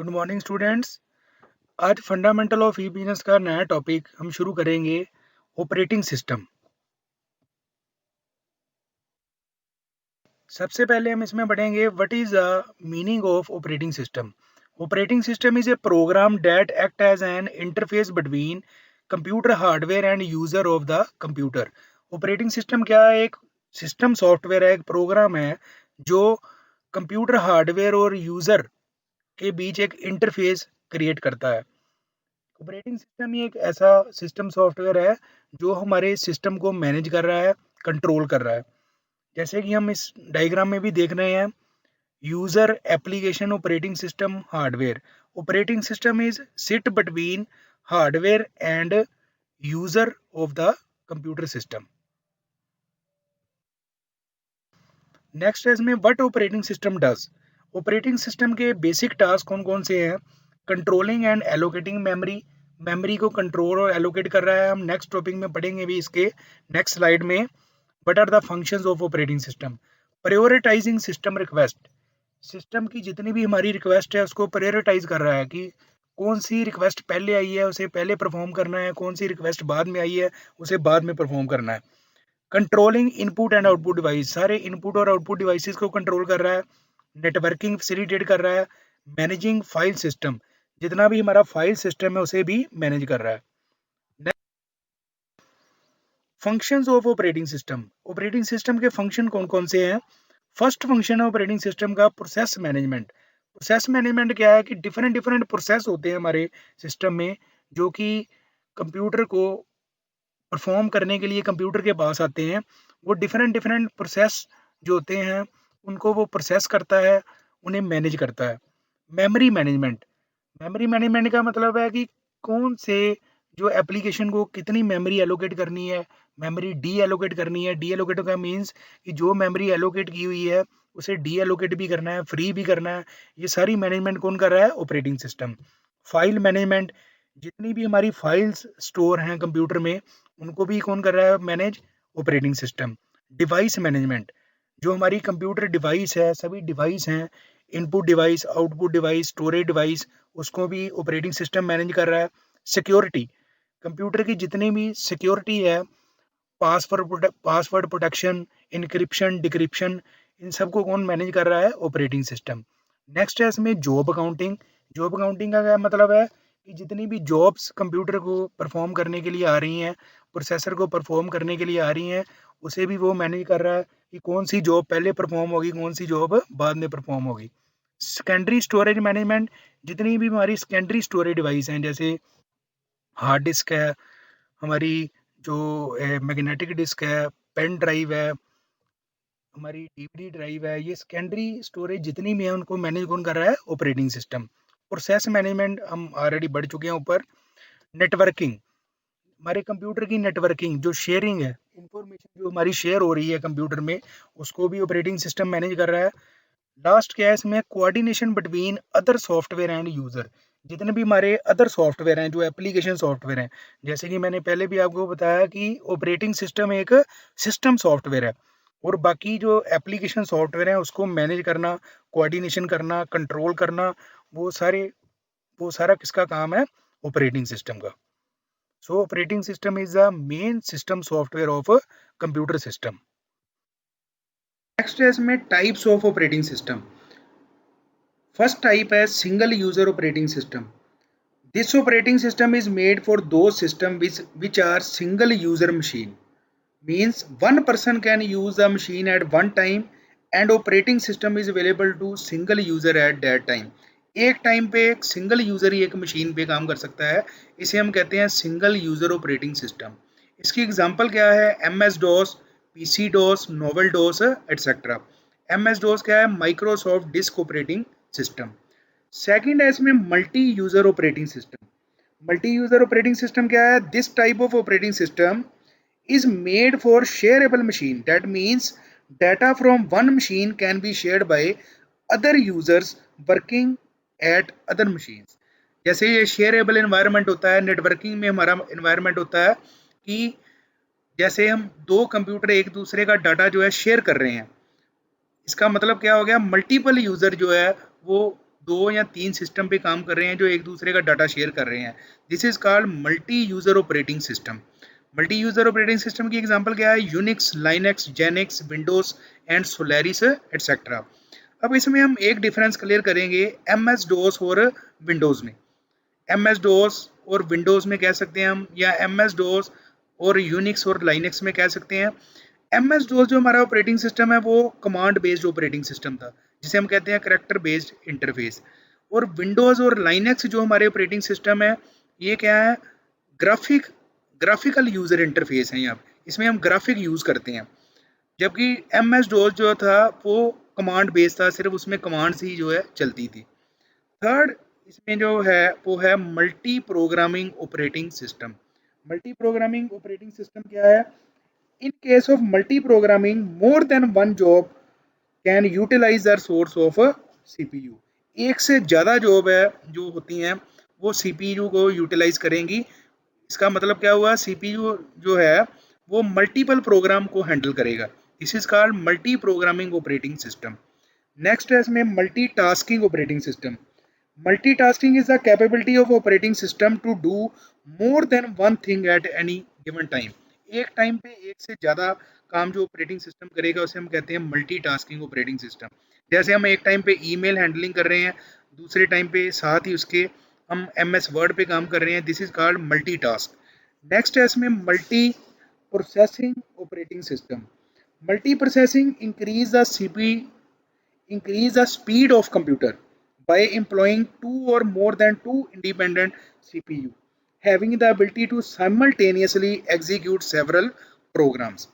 Good morning students. आज fundamental of E business का नया टॉपिक हम शुरू करेंगे, ऑपरेटिंग सिस्टम। सबसे पहले हम इसमें पढ़ेंगे what is the meaning of operating system. Operating system is a program that act as an interface between computer hardware and user of the computer. Operating system क्या है? एक सिस्टम सॉफ्टवेयर है, एक प्रोग्राम है जो कंप्यूटर हार्डवेयर और user के बीच एक इंटरफेस क्रिएट करता है। ऑपरेटिंग सिस्टम ही एक ऐसा सिस्टम सॉफ्टवेयर है जो हमारे सिस्टम को मैनेज कर रहा है, कंट्रोल कर रहा है। जैसे कि हम इस डायग्राम में भी देख रहे हैं, user application operating system hardware. Operating system is sit between hardware and user of the computer system. Next है इसमें what operating system does. Operating system के बेसिक टास्क कौन कौन से हैं? Controlling and allocating memory, memory को control और allocate कर रहा है। हम नेक्स्ट टॉपिक में पढ़ेंगे भी इसके नेक्स्ट स्लाइड में। What are the functions of operating system? Prioritizing system request, system की जितनी भी हमारी रिक्वेस्ट है उसको प्रायोरिटाइज कर रहा है कि कौन सी रिक्वेस्ट पहले आई है उसे पहले परफॉर्म करना है, कौन सी रिक्वेस्ट बाद में आई है उसे बाद में परफॉर्म करना है। Controlling input and output device, सारे इनपुट और आउटपुट डिवाइसेस को कंट्रोल कर रहा है। नेटवर्किंग फैसिलिटेट कर रहा है। मैनेजिंग फाइल सिस्टम, जितना भी हमारा फाइल सिस्टम है उसे भी मैनेज कर रहा है। Functions of operating system, operating system के फंक्शन कौन कौन से हैं? फर्स्ट फंक्शन है ऑपरेटिंग सिस्टम का प्रोसेस मैनेजमेंट। प्रोसेस मैनेजमेंट क्या है कि डिफरेंट डिफरेंट प्रोसेस होते हैं हमारे सिस्टम में जो कि कंप्यूटर को परफॉर्म करने के लिए कंप्यूटर के पास आते हैं। वो डिफरेंट डिफरेंट प्रोसेस जो होते हैं उनको वो प्रोसेस करता है, उन्हें मैनेज करता है। मेमोरी मैनेजमेंट, मेमोरी मैनेजमेंट का मतलब है कि कौन से जो एप्लीकेशन को कितनी मेमोरी एलोकेट करनी है, मेमोरी डी एलोकेट करनी है। डी एलोकेट का मीन्स कि जो मेमोरी एलोकेट की हुई है उसे डी एलोकेट भी करना है, फ्री भी करना है। ये सारी मैनेजमेंट कौन कर रहा है? Operating system. फाइल मैनेजमेंट, जितनी भी हमारी फाइल्स स्टोर हैं कंप्यूटर में उनको भी कौन कर रहा है manage? Operating system. Device management, जो हमारी कंप्यूटर डिवाइस है, सभी डिवाइस हैं, input device, output device, storage device, उसको भी ऑपरेटिंग सिस्टम मैनेज कर रहा है। सिक्योरिटी, कंप्यूटर की जितनी भी सिक्योरिटी है, पासवर्ड प्रोटेक्शन, इनक्रिप्शन, डिक्रिप्शन, इन सबको कौन मैनेज कर रहा है? Operating system. नेक्स्ट है इसमें जॉब अकाउंटिंग। जॉब अकाउंटिंग का क्या मतलब है कि जितनी भी जॉब्स कंप्यूटर को परफॉर्म करने के लिए आ रही हैं, प्रोसेसर को परफॉर्म करने के लिए आ रही हैं, उसे भी वो मैनेज कर रहा है कि कौन सी जॉब पहले परफॉर्म होगी, कौन सी जॉब बाद में परफॉर्म होगी। सेकेंडरी स्टोरेज मैनेजमेंट, जितनी भी हमारी सेकेंडरी स्टोरेज डिवाइस हैं जैसे हार्ड डिस्क है, हमारी जो मैग्नेटिक डिस्क है, पेन ड्राइव है, हमारी डीवीडी ड्राइव है, ये सेकेंडरी स्टोरेज जितनी भी है उनको मैनेज कौन कर रहा है? Operating system. प्रोसेस मैनेजमेंट हम ऑलरेडी बढ़ चुके हैं ऊपर। नेटवर्किंग, हमारे कंप्यूटर की नेटवर्किंग जो शेयरिंग है, इंफॉर्मेशन जो हमारी शेयर हो रही है कंप्यूटर में, उसको भी ऑपरेटिंग सिस्टम मैनेज कर रहा है। लास्ट क्या है इसमें? Coordination between other software and user, जितने भी हमारे अदर सॉफ्टवेयर हैं जो एप्लीकेशन सॉफ्टवेयर हैं, जैसे कि मैंने पहले भी आपको बताया कि ऑपरेटिंग सिस्टम एक सिस्टम सॉफ्टवेयर है और बाकी जो एप्लीकेशन सॉफ्टवेयर हैं उसको मैनेज करना, कोऑर्डिनेशन करना, कंट्रोल करना, वो सारे वो सारा किसका काम है? ऑपरेटिंग सिस्टम का। So operating system is the main system software of computer system. Next है इसमें types of operating system. First type है single user operating system. This operating system is made for those systems which are single user machine. Means one person can use the machine at one time and operating system is available to single user at that time. एक time पे एक single user ही एक machine पे काम कर सकता है, इसे हम कहते हैं सिंगल यूजर ऑपरेटिंग सिस्टम। इसकी एग्जांपल क्या है? M S DOS, P C DOS, Novell DOS etcetera. M S DOS क्या है? Microsoft disk operating system. Second है इसमें multi user operating system. Multi user operating system क्या है? This type of operating system is made for shareable machine. That means data from one machine can be shared by other users working at other machines. जैसे ये shareable environment होता है, networking में हमारा environment होता है कि जैसे हम दो कंप्यूटर एक दूसरे का डाटा जो है शेयर कर रहे हैं, इसका मतलब क्या हो गया? मल्टीपल यूजर जो है वो 2 या 3 सिस्टम पे काम कर रहे हैं जो एक दूसरे का डाटा शेयर कर रहे हैं। This is called multi user operating system. Multi user operating system की एग्जांपल क्या है? Unix, Linux, Xenix, Windows and Solaris etcetera. अब इसमें हम एक डिफरेंस क्लियर करेंगे एम एस डोस और विंडोज में। एम एस डोस और विंडोज में कह सकते हैं हम, या एम एस डोस और यूनिक्स और लाइनक्स में कह सकते हैं। एम एस डोस जो हमारा ऑपरेटिंग सिस्टम है वो कमांड बेस्ड ऑपरेटिंग सिस्टम था, जिसे हम कहते हैं करैक्टर बेस्ड इंटरफेस। और विंडोज और लाइनक्स जो हमारे ऑपरेटिंग सिस्टम है, ये क्या है? ग्राफिकल यूजर इंटरफेस है। यहाँ इसमें हम ग्राफिक यूज करते हैं, जबकि एम एस डोस जो था वो कमांड बेस्ड था, सिर्फ उसमें कमांड्स ही जो है चलती थी। थर्ड इसमें जो है वो है multi programming operating system. Multi programming operating system क्या है? In case of multi-programming, more than one job can utilize the source of a CPU। एक से ज़्यादा जॉब है जो होती हैं वो CPU को यूटिलाइज करेंगी। इसका मतलब क्या हुआ? CPU जो है वो मल्टीपल प्रोग्राम को हैंडल करेगा। This is called multi programming operating system. Next है इसमें multi tasking operating system. Multitasking is the capability of operating system to do more than one thing at any given time। एक time पे एक से ज़्यादा काम जो ऑपरेटिंग सिस्टम करेगा उसे हम कहते हैं मल्टीटास्किंग ऑपरेटिंग सिस्टम। जैसे हम एक टाइम पे ईमेल हैंडलिंग कर रहे हैं, दूसरे टाइम पे साथ ही उसके हम एमएस वर्ड पे काम कर रहे हैं। This is called multitask. Next है इसमें multi processing operating system. Multi processing increase the speed of computer by employing two or more than two independent CPU having the ability to simultaneously execute several programs।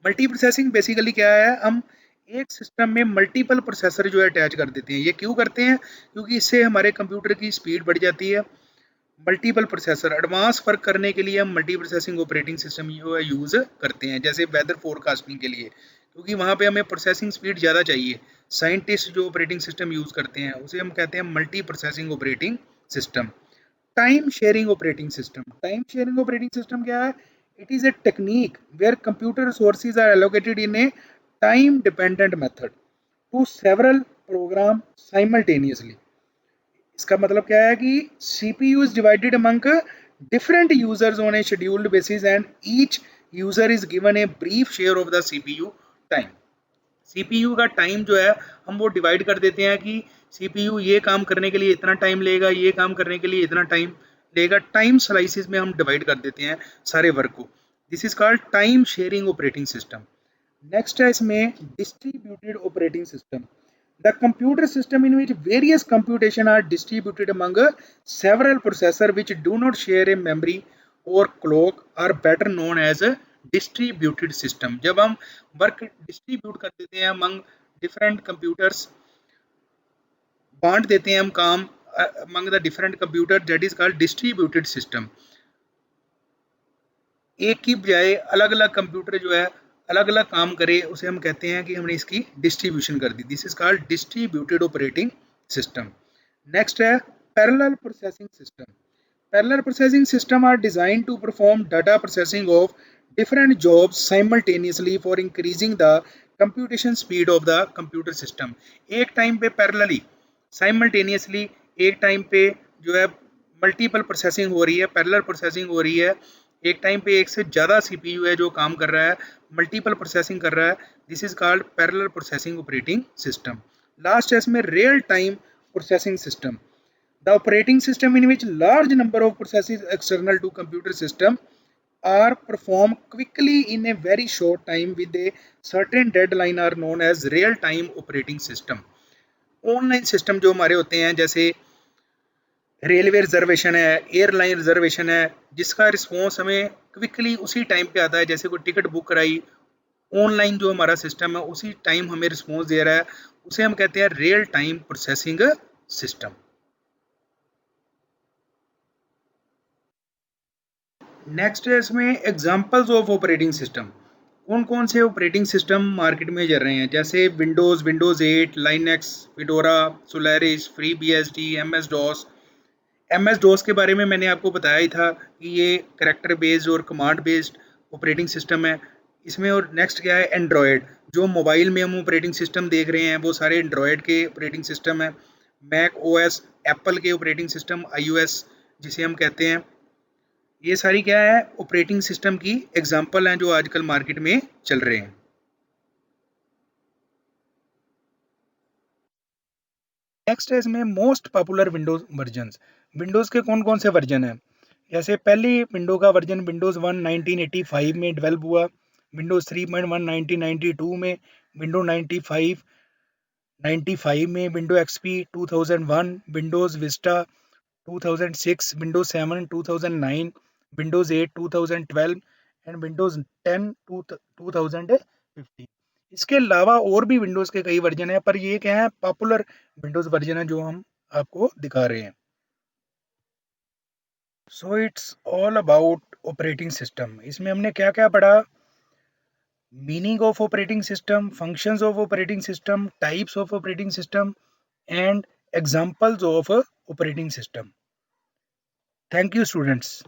Multi processing basically क्या है? हम एक system में multiple processor जो है attach कर देते हैं। ये क्यों करते हैं? क्योंकि इससे हमारे कंप्यूटर की स्पीड बढ़ जाती है। मल्टीपल प्रोसेसर एडवांस वर्क करने के लिए हम मल्टी प्रोसेसिंग ऑपरेटिंग सिस्टम जो है यूज़ करते हैं, जैसे वेदर फोरकास्टिंग के लिए, क्योंकि वहाँ पे हमें प्रोसेसिंग स्पीड ज़्यादा चाहिए। साइंटिस्ट जो ऑपरेटिंग सिस्टम यूज़ करते हैं उसे हम कहते हैं multi processing operating system. Time sharing operating system. Time sharing operating system क्या है? It is a technique where computer resources are allocated in a time dependent method to several program simultaneously. इसका मतलब क्या है कि CPU is divided among different users on a scheduled basis and each user is given a brief share of the CPU time। CPU का time जो है हम वो डिवाइड कर देते हैं कि CPU ये काम करने के लिए इतना टाइम लेगा, ये काम करने के लिए इतना टाइम लेगा। टाइम स्लाइसिस में हम डिवाइड कर देते हैं सारे वर्क को। This is called time sharing operating system. Next है इसमें distributed operating system. The computer system in which various computation are distributed among several processors which do not share a memory or clock are better known as a distributed system। जब हम work distribute कर देते हैं among different computers, बांट देते हैं हम काम among the different computer, that is called distributed system। एक की बजाय अलग अलग कंप्यूटर जो है अलग अलग काम करे उसे हम कहते हैं कि हमने इसकी डिस्ट्रीब्यूशन कर दी। This is called distributed operating system. Next है parallel processing system. Parallel processing system are design to perform data processing of different jobs simultaneously for increasing the computation speed of the computer system. एक time पे parallelly simultaneously एक time पे जो है multiple processing हो रही है, parallel processing हो रही है। एक टाइम पे एक से ज़्यादा CPU है जो काम कर रहा है, मल्टीपल प्रोसेसिंग कर रहा है। This is called parallel processing operating system. Last है इसमें real time processing system. The operating system in which large number of processes external to computer system are performed quickly in a very short time with a certain deadline are known as real time operating system। Online system जो हमारे होते हैं, जैसे railway reservation है, airline reservation है, जिसका response हमें quickly उसी टाइम पे आता है। जैसे कोई टिकट बुक कराई, ऑनलाइन जो हमारा सिस्टम है उसी टाइम हमें रिस्पॉन्स दे रहा है, उसे हम कहते हैं real time processing system. Next है इसमें एग्जांपल्स ऑफ ऑपरेटिंग सिस्टम। कौन कौन से ऑपरेटिंग सिस्टम मार्केट में चल रहे हैं? जैसे Windows, Windows 8, Linux, Fedora, Solaris, free BSD, MS DOS. MS DOS के बारे में मैंने आपको बताया ही था कि ये करैक्टर बेस्ड और कमांड बेस्ड ऑपरेटिंग सिस्टम है इसमें। और नेक्स्ट क्या है? एंड्रॉयड। जो मोबाइल में हम ऑपरेटिंग सिस्टम देख रहे हैं वो सारे एंड्रॉयड के ऑपरेटिंग सिस्टम है। मैक ओएस, एप्पल के ऑपरेटिंग सिस्टम आईओएस जिसे हम कहते हैं, ये सारी क्या है ऑपरेटिंग सिस्टम की एग्जांपल हैं जो आजकल मार्केट में चल रहे हैं। नेक्स्ट है इसमें most popular Windows versions. Windows के कौन कौन से वर्जन हैं? जैसे पहली विंडो का वर्जन विंडोज 1 1985 में डेवलप हुआ, विंडोज 3.1 1992 में, विंडो 95 में, window XP 2001, Windows Vista 2006, Windows 7 2009, Windows 8 2012 and Windows 10 2015। इसके अलावा और भी विंडोज के कई वर्जन हैं, पर ये क्या है पॉपुलर विंडोज वर्जन है जो हम आपको दिखा रहे हैं। So it's all about operating system. इसमें हमने क्या क्या पढ़ा? Meaning of operating system, functions of operating system, types of operating system and examples of operating system. Thank you students.